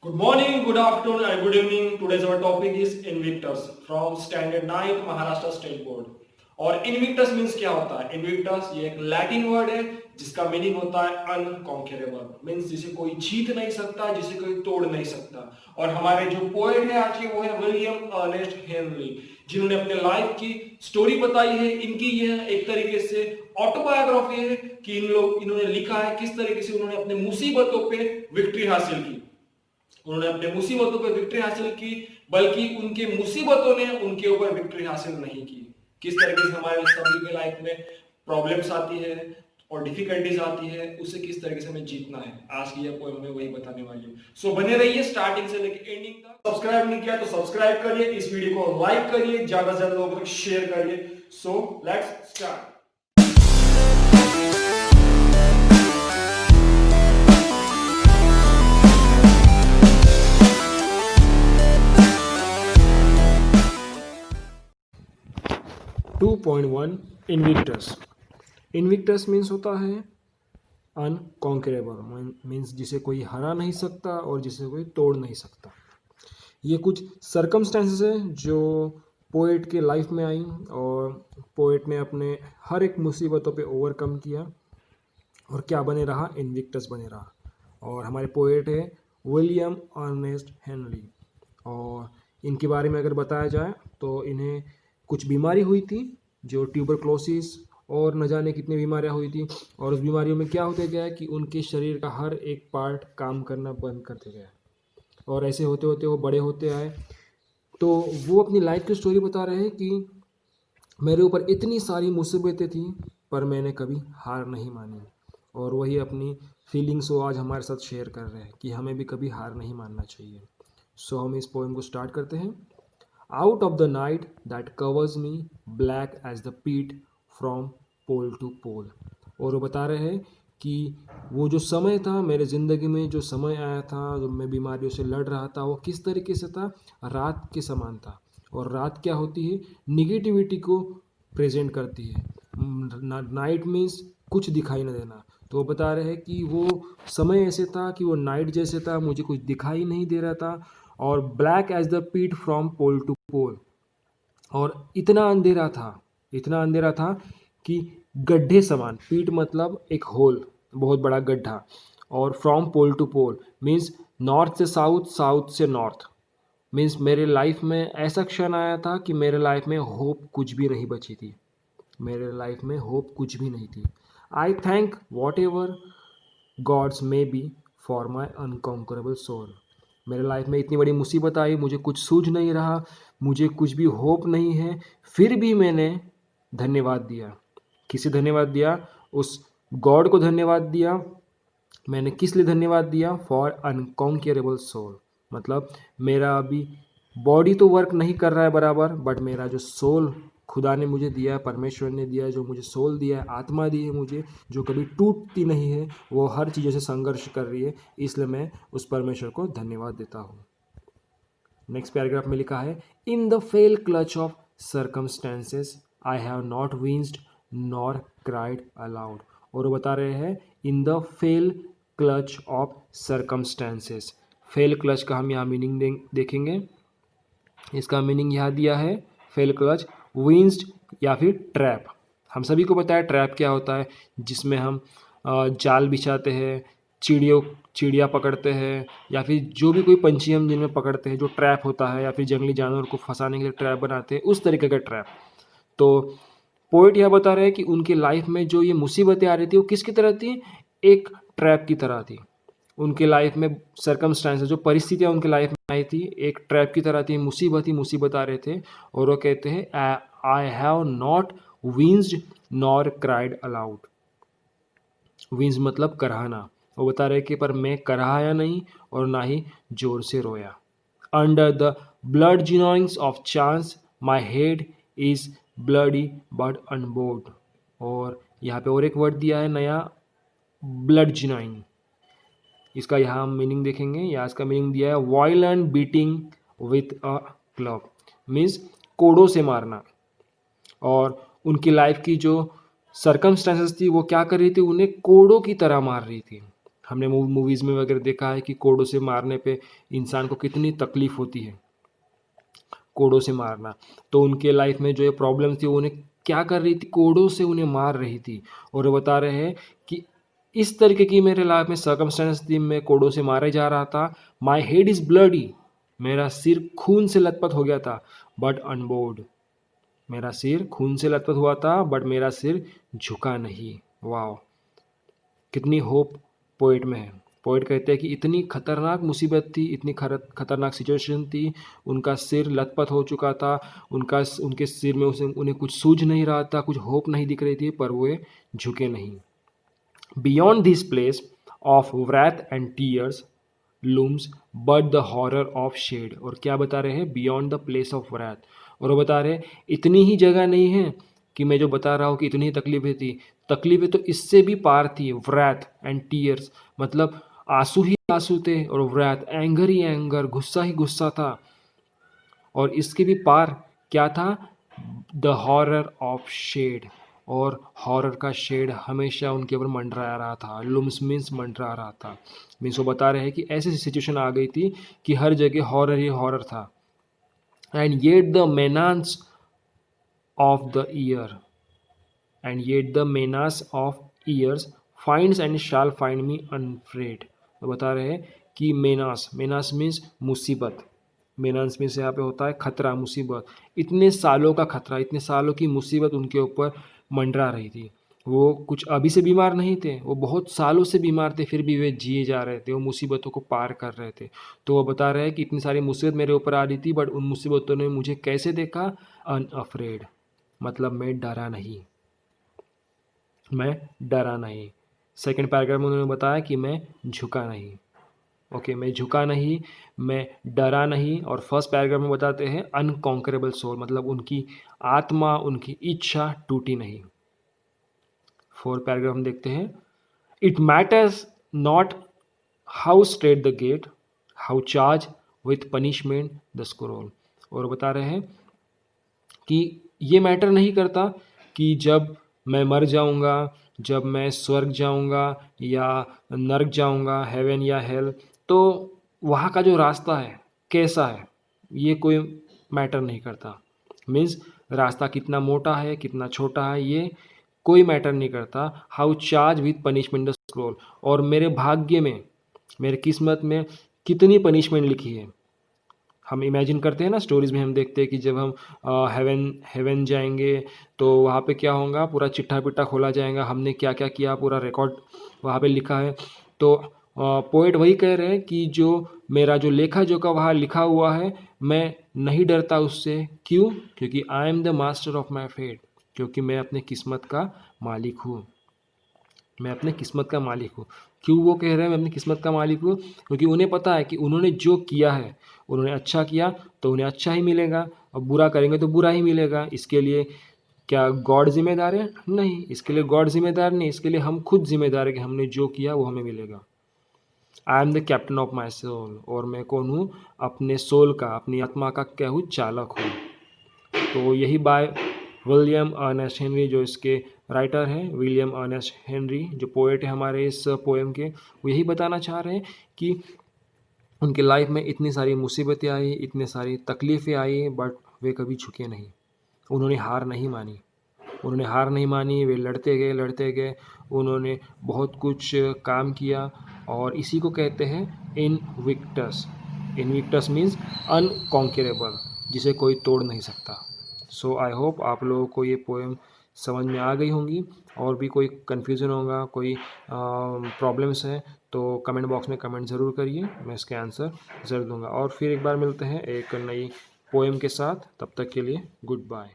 Good morning, good afternoon, and good evening. Today's our topic is Invictus from Standard 9 Maharashtra State Board. और Invictus means क्या होता है? Invictus ये एक Latin word है जिसका मीनिंग होता है अनकॉन्करेबल, मीन्स जिसे कोई जीत नहीं सकता, जिसे कोई तोड़ नहीं सकता। और हमारे जो पोएट है आज के वो है विलियम अर्नेस्ट हेनरी, जिन्होंने अपने लाइफ की स्टोरी बताई है। इनकी यह एक तरीके से ऑटोबायोग्राफी है कि इन्होंने लिखा है किस तरीके से उन्होंने अपने मुसीबतों पे विक्ट्री हासिल की। उन्होंने अपने मुसीबतों पर विक्ट्री हासिल की, बल्कि उनके मुसीबतों ने उनके ऊपर विक्ट्री हासिल नहीं की। किस तरीके से हमारे सभी के लाइफ में प्रॉब्लम्स आती है और डिफिकल्टीज आती है, उससे किस तरीके से हमें जीतना है, आज की यह पोएम हमें वही बताने वाली है। सो बने रहिए स्टार्टिंग से लेकर एंडिंग तक। सब्सक्राइब नहीं किया तो सब्सक्राइब करिए, इस वीडियो को लाइक करिए, ज्यादा से ज्यादा लोगों तक शेयर करिए। So let's start. 2.1 Invictus. Invictus means होता है अनकॉन्करेबल, मीन्स जिसे कोई हरा नहीं सकता और जिसे कोई तोड़ नहीं सकता। ये कुछ सर्कमस्टेंसेस है जो पोएट के लाइफ में आई और पोएट ने अपने हर एक मुसीबतों पे ओवरकम किया और क्या बने रहा, इनविक्टस बने रहा। और हमारे पोएट है विलियम अर्नेस्ट हेनरी। और इनके बारे में अगर बताया जाए तो इन्हें कुछ बीमारी हुई थी, जो ट्यूबरक्लोसिस और न जाने कितनी बीमारियां हुई थी। और उस बीमारियों में क्या होते गया कि उनके शरीर का हर एक पार्ट काम करना बंद करते गया और ऐसे होते होते वो बड़े होते आए। तो वो अपनी लाइफ की स्टोरी बता रहे हैं कि मेरे ऊपर इतनी सारी मुसीबतें थी पर मैंने कभी हार नहीं मानी। और वही अपनी फीलिंग्स वो आज हमारे साथ शेयर कर रहे हैं कि हमें भी कभी हार नहीं मानना चाहिए। सो हम इस पोएम को स्टार्ट करते हैं। Out of the night that covers me black as the peat from pole to pole। और वो बता रहे हैं कि वो जो समय था मेरे ज़िंदगी में, जो समय आया था, जो मैं बीमारियों से लड़ रहा था, वो किस तरीके से था, रात के समान था। और रात क्या होती है, निगेटिविटी को प्रेजेंट करती है। नाइट मीन्स कुछ दिखाई न देना। तो वो बता रहे हैं कि वो समय ऐसे था कि वो नाइट जैसे था, मुझे कुछ दिखाई नहीं दे रहा था। और ब्लैक एज द पीट फ्रॉम पोल टू पोल, और इतना अंधेरा था, इतना अंधेरा था कि गड्ढे समान, पीट मतलब एक होल, बहुत बड़ा गड्ढा। और from pole to pole means north से साउथ, साउथ से नॉर्थ। मीन्स मेरे लाइफ में ऐसा क्षण आया था कि मेरे लाइफ में होप कुछ भी नहीं बची थी, मेरे लाइफ में होप कुछ भी नहीं थी। I thank whatever gods may be for my unconquerable soul. मेरे लाइफ में इतनी बड़ी मुसीबत आई, मुझे कुछ सूझ नहीं रहा, मुझे कुछ भी होप नहीं है, फिर भी मैंने धन्यवाद दिया। किसे धन्यवाद दिया? उस गॉड को धन्यवाद दिया। मैंने किस लिए धन्यवाद दिया? फॉर अनकॉन्करेबल सोल, मतलब मेरा अभी बॉडी तो वर्क नहीं कर रहा है बराबर, बट मेरा जो सोल खुदा ने मुझे दिया है, परमेश्वर ने दिया है, जो मुझे सोल दिया है, आत्मा दी है मुझे, जो कभी टूटती नहीं है, वो हर चीज़ों से संघर्ष कर रही है, इसलिए मैं उस परमेश्वर को धन्यवाद देता हूँ। नेक्स्ट पैराग्राफ में लिखा है, in the fail clutch of circumstances I have not winced nor cried allowed. और वो बता रहे हैं in the fail clutch of circumstances. Fail clutch का हम यहाँ मीनिंग देखेंगे। इसका मीनिंग यहाँ दिया है, फेल क्लच विंस्ड या फिर ट्रैप। हम सभी को पता है ट्रैप क्या होता है, जिसमें हम जाल बिछाते हैं, चिड़िया पकड़ते हैं, या फिर जो भी कोई पंछी हम जिनमें पकड़ते हैं, जो ट्रैप होता है, या फिर जंगली जानवर को फंसाने के लिए ट्रैप बनाते हैं, उस तरीके का ट्रैप। तो पोइट यह बता रहे हैं कि उनके लाइफ में जो ये मुसीबतें आ रही थी वो किसकी तरह थी, एक ट्रैप की तरह थी। उनके लाइफ में सर्कमस्टांसेस, जो परिस्थितियाँ उनके लाइफ में आई थी, एक ट्रैप की तरह थी, मुसीबत आ रहे थे। और वो कहते हैं I have not winced nor cried aloud. Winced मतलब कराहना। वो बता रहे कि पर मैं कराया नहीं और ना ही जोर से रोया। Under the bludgeonings of chance my head is bloody but unbowed. और यहाँ पे और एक वर्ड दिया है नया, ब्लड जिनोइंग। इसका यहाँ हम मीनिंग देखेंगे। यहाँ इसका मीनिंग दिया है violent beating with a club, means कोड़ों से मारना। और उनकी लाइफ की जो सर्कमस्टेंसेस थी वो क्या कर रही थी, उन्हें कोड़ों की तरह मार रही थी। हमने मूवीज़ में वगैरह देखा है कि कोड़ों से मारने पे इंसान को कितनी तकलीफ़ होती है, कोड़ों से मारना। तो उनके लाइफ में जो ये प्रॉब्लम थी, वो उन्हें क्या कर रही थी, कोड़ों से उन्हें मार रही थी। और वो बता रहे हैं कि इस तरीके की मेरे लाइफ में सर्कमस्टेंस थी, मैं कोड़ों से मारे जा रहा था। माई हेड इज़ ब्लडी, मेरा सिर खून से लथपथ हो गया था, बट अनबोर्ड, मेरा सिर खून से लथपथ हुआ था बट मेरा सिर झुका नहीं। वाह, कितनी होप पोएट में है। पोएट कहते हैं कि इतनी खतरनाक मुसीबत थी, इतनी खतरनाक सिचुएशन थी, उनका सिर लथपथ हो चुका था, उनके सिर में उन्हें कुछ सूझ नहीं रहा था, कुछ होप नहीं दिख रही थी, पर वे झुके नहीं। Beyond this place of wrath and tears looms but the horror of shade। और क्या बता रहे हैं, beyond the place of wrath। और वो बता रहे हैं इतनी ही जगह नहीं है कि मैं जो बता रहा हूँ कि इतनी ही तकलीफें थी, तकलीफें तो इससे भी पार थी। wrath एंड टीयर्स मतलब आंसू ही आंसू थे, और wrath एंगर ही एंगर, गुस्सा ही गुस्सा था। और इसके भी पार क्या था, द हॉरर ऑफ शेड। और हॉरर का शेड हमेशा उनके ऊपर मंडरा रहा था। लुम्स मीन्स मंडरा रहा था, मीन्स वो बता रहे हैं कि ऐसी सिचुएशन आ गई थी कि हर जगह हॉरर ही हॉरर था। And yet the menace of the year, and yet the menace of years finds and shall find me unafraid. तो बता रहे हैं कि मेनास, मेनास मीन्स मुसीबत, मेनास मीन्स यहाँ पे होता है खतरा, मुसीबत। इतने सालों का खतरा, इतने सालों की मुसीबत उनके ऊपर मंडरा रही थी। वो कुछ अभी से बीमार नहीं थे, वो बहुत सालों से बीमार थे, फिर भी वे जिए जा रहे थे, वो मुसीबतों को पार कर रहे थे। तो वो बता रहे हैं कि इतनी सारी मुसीबत मेरे ऊपर आ रही थी, बट उन मुसीबतों ने मुझे कैसे देखा, अनअफ्रेड, मतलब मैं डरा नहीं, मैं डरा नहीं। सेकंड पैराग्राफ में उन्होंने बताया कि मैं झुका नहीं। ओके, मैं झुका नहीं, मैं डरा नहीं। और फर्स्ट पैराग्राफ में बताते हैं अनकॉन्करेबल सोल, मतलब उनकी आत्मा, उनकी इच्छा टूटी नहीं। फोर्थ पैराग्राफ में देखते हैं, it matters not how strait the gate, how charge with punishment the scroll. और बता रहे हैं कि ये मैटर नहीं करता कि जब मैं मर जाऊंगा, जब मैं स्वर्ग जाऊंगा या नरक जाऊंगा, हेवन या हेल, तो वहाँ का जो रास्ता है कैसा है, ये कोई मैटर नहीं करता। मीन्स रास्ता कितना मोटा है, कितना छोटा है, ये कोई मैटर नहीं करता। How charge with punishment the scroll, और मेरे भाग्य में, मेरे किस्मत में कितनी पनिशमेंट लिखी है। हम इमेजिन करते हैं ना, स्टोरीज़ में हम देखते हैं कि जब हम हेवन जाएंगे तो वहाँ पे क्या होगा, पूरा चिट्ठा पिट्ठा खोला जाएगा, हमने क्या क्या किया पूरा रिकॉर्ड वहाँ पे लिखा है। तो पोएट वही कह रहे हैं कि जो मेरा जो लेखा जोखा वहाँ लिखा हुआ है, मैं नहीं डरता उससे। क्यों? क्योंकि I am the master of my fate, क्योंकि मैं अपने किस्मत का मालिक हूँ, मैं अपने किस्मत का मालिक हूँ। क्यों वो कह रहे हैं मैं अपनी किस्मत का मालिक हूँ? क्योंकि उन्हें पता है कि उन्होंने जो किया है, उन्होंने अच्छा किया तो उन्हें अच्छा ही मिलेगा, और बुरा करेंगे तो बुरा ही मिलेगा। इसके लिए क्या गॉड जिम्मेदार है? नहीं, इसके लिए गॉड जिम्मेदार नहीं, इसके लिए हम खुद जिम्मेदार है कि हमने जो किया वो हमें मिलेगा। I am the captain of my soul, और मैं कौन हूँ? अपने सोल का, अपनी आत्मा का क्या हूँ? चालक हूँ। तो यही बाय विलियम अर्नेस्ट हेनरी, जो इसके राइटर हैं, विलियम अर्नेस्ट हेनरी जो पोएट है हमारे इस पोएम के, वो यही बताना चाह रहे हैं कि उनके लाइफ में इतनी सारी मुसीबतें आई, इतनी सारी तकलीफ़ें आई, बट वे कभी झुके नहीं, उन्होंने हार नहीं मानी, उन्होंने हार नहीं मानी। वे लड़ते गए, उन्होंने बहुत कुछ काम किया, और इसी को कहते हैं इनविक्टस। इनविक्टस मीन्स अनकॉन्करेबल, जिसे कोई तोड़ नहीं सकता। सो आई होप आप लोगों को ये पोएम समझ में आ गई होंगी। और भी कोई कन्फ्यूज़न होगा, कोई प्रॉब्लम्स हैं, तो कमेंट बॉक्स में कमेंट ज़रूर करिए, मैं इसके आंसर ज़रूर दूंगा। और फिर एक बार मिलते हैं एक नई पोएम के साथ, तब तक के लिए गुड बाय।